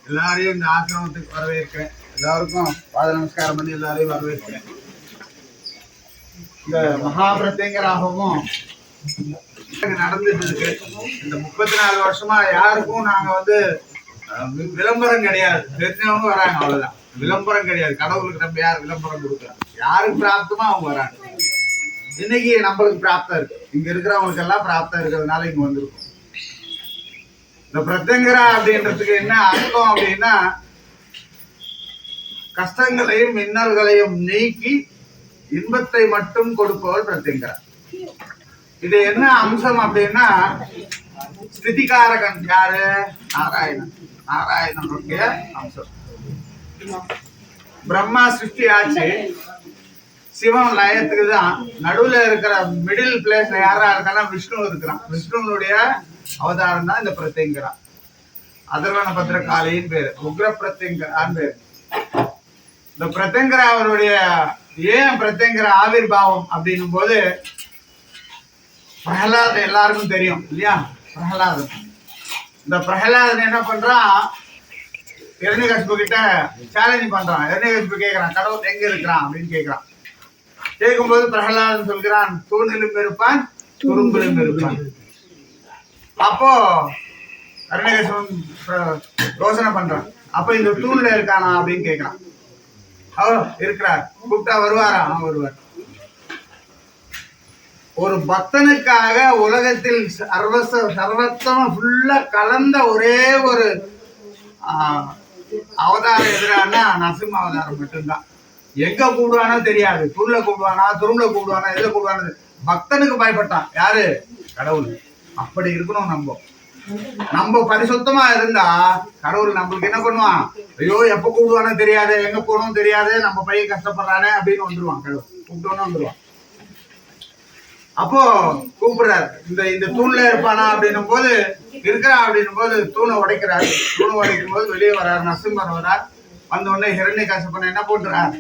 எல்லாரையும் இந்த ஆசிரமத்துக்கு வரவேற்கிறேன். எல்லாருக்கும் பாத நமஸ்காரம் பண்ணி எல்லாரையும் வரவேற்கிறேன். இந்த மகாபிரத்யங்கராகவும் நடந்துட்டு இருக்கு. இந்த 34 வருஷமா யாருக்கும் நாங்க விளம்பரம் கிடையாது, தெரிஞ்சவங்க வராங்க, அவ்வளவுதான். விளம்பரம் கிடையாது. கடவுளுக்கு நம்ம யார் விளம்பரம் கொடுக்குறோம்? யாருக்கு பிராப்தமா அவங்க வராங்க. இன்னைக்கு நம்மளுக்கு பிராப்தம் இருக்கு, இங்க இருக்கிறவங்களுக்கு எல்லாம் பிராப்தம் இருக்கிறதுனால இங்க வந்திருக்கும். இந்த பிரத்யங்கரா அப்படின்றதுக்கு என்ன அர்த்தம் அப்படின்னா, கஷ்டங்களையும் மின்னல்களையும் நீக்கி இன்பத்தை மட்டும் கொடுப்பவர் பிரத்யங்கரா. இது என்ன அம்சம் அப்படின்னா, ஸ்திதிகாரகன் யாரு? நாராயணன். நாராயணனுடைய அம்சம். பிரம்மா சிருஷ்டி ஆச்சு, சிவன் லயத்துக்கு தான். நடுவுல இருக்கிற மிடில் பிளேஸ்ல யாரா இருக்கானா விஷ்ணு இருக்கிறான். விஷ்ணுனுடைய அவதாரம் தான் இந்த பிரத்யங்கரா. அதர்வன பத்திரகாளின்னு பேரு, உக்ர பிரத்யங்கரான்னு பேரு. இந்த பிரத்யங்கரா அவருடைய ஏன் பிரத்யங்கரா ஆவிர்பாவம் அப்படின்னும் போது, பிரகலாதன் எல்லாருக்கும் தெரியும் இல்லையா? பிரகலாதன். இந்த பிரகலாதன் என்ன பண்றான், இரண்யகசிபு கிட்ட சேலஞ்ச் பண்றான். இரண்யகசிபு கேட்கிறான், கடவுள் எங்க இருக்கிறான் அப்படின்னு கேட்கிறான். கேட்கும்போது பிரகலாதன் சொல்கிறான், தூணிலும் இருப்பான், துரும்பிலும் இருப்பான். அப்போ இரண்யகசிபன் யோசனை பண்றான், அப்ப இந்த தூண்ல இருக்கானா அப்படின்னு கேட்கிறான். அவர் இருக்கிறார், கூப்பிட்டா வருவாரா? வருவார். ஒரு பக்தனுக்காக உலகத்தில் சர்வத்தமா ஃபுல்லா கலந்த ஒரே ஒரு அவதாரம் எதிரானா நரசிம்ம அவதாரம் மட்டும்தான். எங்க கூடுவானோ தெரியாது, தூண்ல கூடுவானா, துரும்புல கூடுவானா, எதுல கூடுவானது. பக்தனுக்கு பயப்பட்டான். யாரு? கடவுள். அப்படி இருக்கணும். நம்ம பரிசுத்தமா இருந்தா கடவுள் நம்மளுக்கு என்ன பண்ணுவான்? ஐயோ எப்ப கூடுவானோ தெரியாது, எங்க போகணும் தெரியாது, நம்ம பையன் கஷ்டப்படுறானே அப்படின்னு வந்துருவான். கடவுள் கூப்பிட்டோன்னு வந்துருவான். அப்போ கூப்பிடுறாரு, இந்த தூண்ல இருப்பானா அப்படின்னும் போது, இருக்கிறான் அப்படின்னும் போது தூணை உடைக்கிறாரு. தூணை உடைக்கும் போது வெளியே வர்றாரு, நரசிம்மர் வர்றார். வந்த உடனே ஹிரண்யகசிபன் என்ன போட்டுறார்,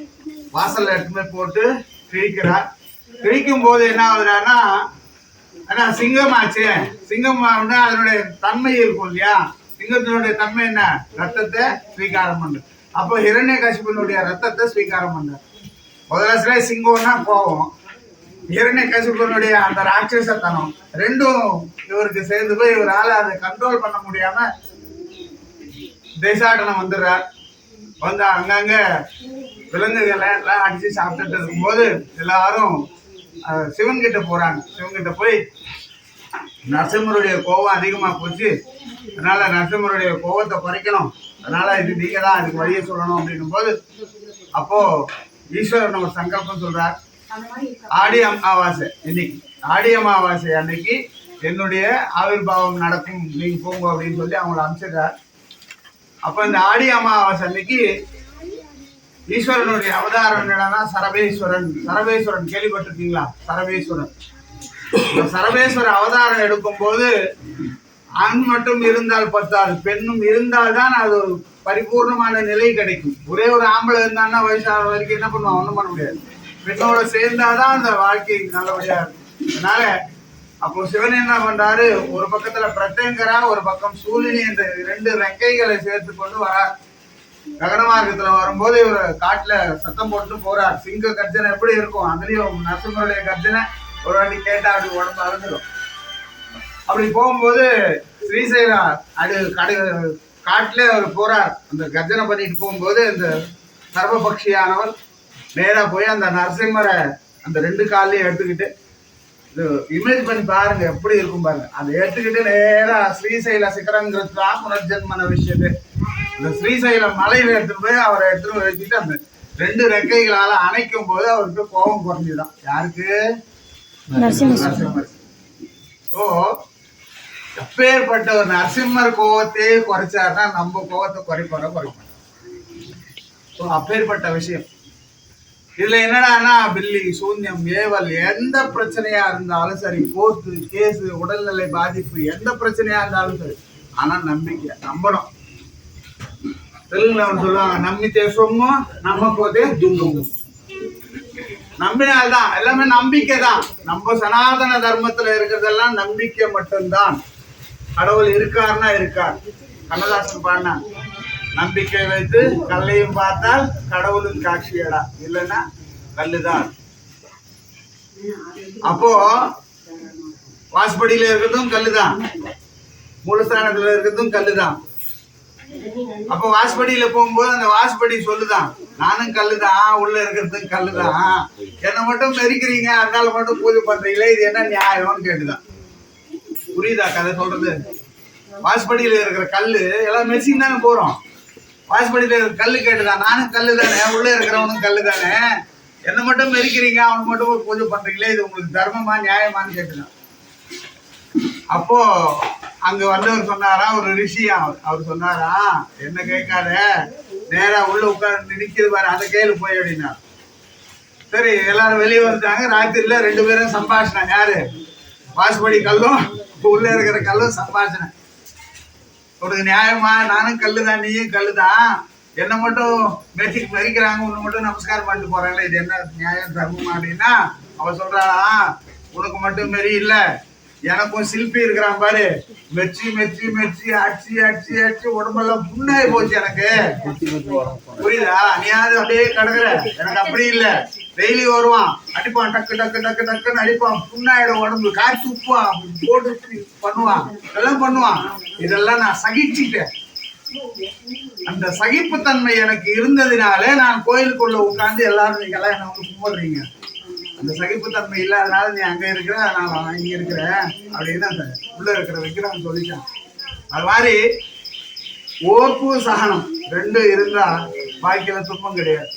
வாசல்ல எடுத்துமே போட்டு கிழிக்கிறார். கிழிக்கும் போது என்ன ஆகுறாருன்னா, ஆனா சிங்கம் ஆச்சு. சிங்கம் அதனுடைய தன்மை இருக்கும் இல்லையா? சிங்கத்தினுடைய தன்மை என்ன? ரத்தத்தை ஸ்வீகாரம் பண்ணு. அப்போ ஹிரண்யகசிபனுடைய ரத்தத்தை ஸ்வீகாரம் பண்ணார். முதல்ல சிங்கம்னா கோபம், ஹிரண்யகசிபனுடைய அந்த ராட்சசத்தனம் ரெண்டும் இவருக்கு சேர்ந்து போய் இவரால் அதை கண்ட்ரோல் பண்ண முடியாம தேசாடனம் வந்துடுறார். வந்து அங்கங்க விலங்குகளை எல்லாம் அடிச்சு சாப்பிட்டுட்டு இருக்கும்போது எல்லாரும் சிவன் கிட்ட போறாங்க. சிவன் கிட்ட போய் நரசிம்மருடைய கோபம் அதிகமா போச்சு, அதனால நரசிம்மருடைய கோபத்தை குறைக்கணும், அதனால இது நீங்க தான் அதுக்கு வழியை சொல்லணும் அப்படின்னும் போது, அப்போ ஈஸ்வரன் ஒரு சங்கல்பம் சொல்றார். ஆடி அமாவாசை இன்னைக்கு, ஆடி அமாவாசை அன்னைக்கு என்னுடைய ஆவிர்பாவம் நடக்கும், நீங்க போங்க அப்படின்னு சொல்லி அவங்களை அனுப்பிச்சிடுறார். அப்ப இந்த ஆடி அமாவாசை அன்னைக்கு ஈஸ்வரனுடைய அவதாரம் என்னன்னா சரபேஸ்வரன். சரபேஸ்வரன் கேள்விப்பட்டிருக்கீங்களா? சரபேஸ்வரன். இந்த சரபேஸ்வர அவதாரம் எடுக்கும் போது ஆண் மட்டும் இருந்தால் பத்தாது, பெண்ணும் இருந்தால்தான் அது ஒரு பரிபூர்ணமான நிலை கிடைக்கும். ஒரே ஒரு ஆம்பளை இருந்தான்னா வயசான வரைக்கும் என்ன பண்ணுவான்? ஒண்ணும் பண்ண முடியாது. பெண்ணோட சேர்ந்தாதான் அந்த வாழ்க்கை நல்லபடியா இருக்கும். அதனால அப்போ சிவன் என்ன பண்றாரு, ஒரு பக்கத்துல பிரத்யங்கரா, ஒரு பக்கம் சூலினி என்ற 2 ரெக்கைகளை சேர்த்து கொண்டு வரார். ககன மார்க்கத்துல வரும்போது இவர் காட்டுல சத்தம் போட்டு போறார். சிங்க கர்ஜனை எப்படி இருக்கும், அதுலயும் நரசிம்மருடைய கர்ஜனை ஒரு வாட்டி கேட்டா அப்படி உடம்பு அழுந்துடும். அப்படி போகும்போது ஸ்ரீசைலம் காட்டுல அவர் போறார். அந்த கர்ஜனை பண்ணிட்டு போகும்போது இந்த சர்வபக்ஷியானவர் நேரா போய் அந்த நரசிம்மரை அந்த 2 காலையும் எடுத்துக்கிட்டு, இமேஜ் பண்ணி பாருங்க எப்படி இருக்கும் பாருங்க. அதை எடுத்துக்கிட்டு நேரா ஸ்ரீசைல சிகரங்கிறதுக்கா புனர்ஜன்மன விஷயத்து இந்த ஸ்ரீசைலம் மலையில எடுத்துட்டு போய் அவரை எடுத்துட்டு வச்சுட்டு அந்த 2 ரெக்கைகளால அணைக்கும் போது அவருக்கு கோபம் குறைஞ்சுதான். யாருக்கு? நரசிம்மர். ஓ எப்பேற்பட்ட ஒரு நரசிம்மர் கோபத்தையே குறைச்சாருன்னா நம்ம கோபத்தை குறைப்போம். அப்பேற்பட்ட விஷயம். இதுல என்னடானா பில்லி, சூன்யம், ஏவல், எந்த பிரச்சனையா இருந்தாலும் சரி, கோர்ட்டு கேஸ், உடல்நிலை பாதிப்பு, எந்த பிரச்சனையா இருந்தாலும் சரி, ஆனா நம்பிக்கை, நம்பணும். தெலுங்குல சொல்லுவாங்க, நம்பித்தே சொம்மோ நம்ம போதே துன்பம். நம்பினால்தான் எல்லாமே நம்பிக்கை தான். நம்ம சனாதன தர்மத்துல இருக்கிறதெல்லாம் நம்பிக்கை மட்டும்தான். கடவுள் இருக்காருன்னா இருக்கார். கண்ணதாசன் பாடினா, நம்பிக்கை வைத்து கல்லையும் பார்த்தால் கடவுளும் காட்சியடா, இல்லைன்னா கல்லுதான். அப்போ வாசப்படியில இருக்கிறதும் கல்லுதான், மூலஸ்தானத்துல இருக்கிறதும் கல்லுதான். அப்போ வாசப்படியில போகும்போது அந்த வாசப்படி சொல்லுதான், நானும் கல்லுதான், உள்ள இருக்கிறதும் கல்லுதான், என்னை மட்டும் மெரிக்கிறீங்க, அதனால மட்டும் பூஜை பண்றீங்களே, இது என்ன நியாயம்னு கேட்டுதான். புரியுதா கதை சொல்றது? வாசப்படியில இருக்கிற கல்லு எல்லாம் மெரிசின்னு தானே போறோம். வாசப்படியில இருக்கிற கல்லு கேட்டுதான், நானும் கல்லு தானே, உள்ள இருக்கிறவனும் கல்லு தானே, என்னை மட்டும் மெரிக்கிறீங்க, அவனுக்கு மட்டும் பூஜை பண்றீங்களே, இது உங்களுக்கு தர்மமா நியாயமானு கேட்டுதான். அப்போ அங்க வந்தவர் சொன்னாரா, ஒரு ரிஷியா, அவர் சொன்னாரா, என்ன கேட்காத, நேரா உள்ள உட்கார்ந்து நிக்கிறது பாரு, அதை கேளு போய் அப்படின்னா. சரி, எல்லாரும் வெளியே வந்துட்டாங்க. ராத்திரில 2 பேரும் சம்பாஷணம். யாரு? வாசப்படி கல்லும் உள்ள இருக்கிற கல்லும் சம்பாஷணம். உனக்கு நியாயமா? நானும் கல்லுதான், நீயும் கல்லுதான், என்ன மட்டும் மெரிக்கிறாங்க, உன்னை மட்டும் நமஸ்காரம் பண்ணிட்டு போறாங்களே, இது என்ன நியாயம் தர்மமா அப்படின்னா, அவ சொல்றாளா, உனக்கு மட்டும் மெரி இல்ல, எனக்கும் சில்பி இருக்கிறான் பாரு, மெச்சி மெச்சி மெச்சி அடிச்சு அடிச்சு அடிச்சு உடம்பெல்லாம் புண்ணாயி போச்சு எனக்கு. புரியுதா? நீயாவது அப்படியே கிடக்குற, எனக்கு அப்படி இல்ல. டெய்லி வருவான், அடிப்பான், டக்கு டக்கு டக்கு டக்குன்னு அடிப்பான், புண்ணாயிடும் உடம்பு, காய்ச்சி உப்புவான், போட்டு பண்ணுவான், எல்லாம் பண்ணுவான். இதெல்லாம் நான் சகிச்சுட்டேன். அந்த சகிப்புத்தன்மை எனக்கு இருந்ததுனாலே நான் கோயிலுக்குள்ள உட்கார்ந்து எல்லாரும் நீங்க எல்லாம் என்ன வந்து கும்பிடுறீங்க. அந்த சகிப்புத்தன்மை இல்லாதனால நீ அங்க இருக்கிற, நான் இங்க இருக்கிறேன் அப்படின்னு அந்த உள்ள இருக்கிற விக்கிரகம் சொல்லிட்டான். அது மாதிரி ஓர்ப்பு சகனம் 2 இருந்தா வாழ்க்கையில துன்பம் கிடையாது.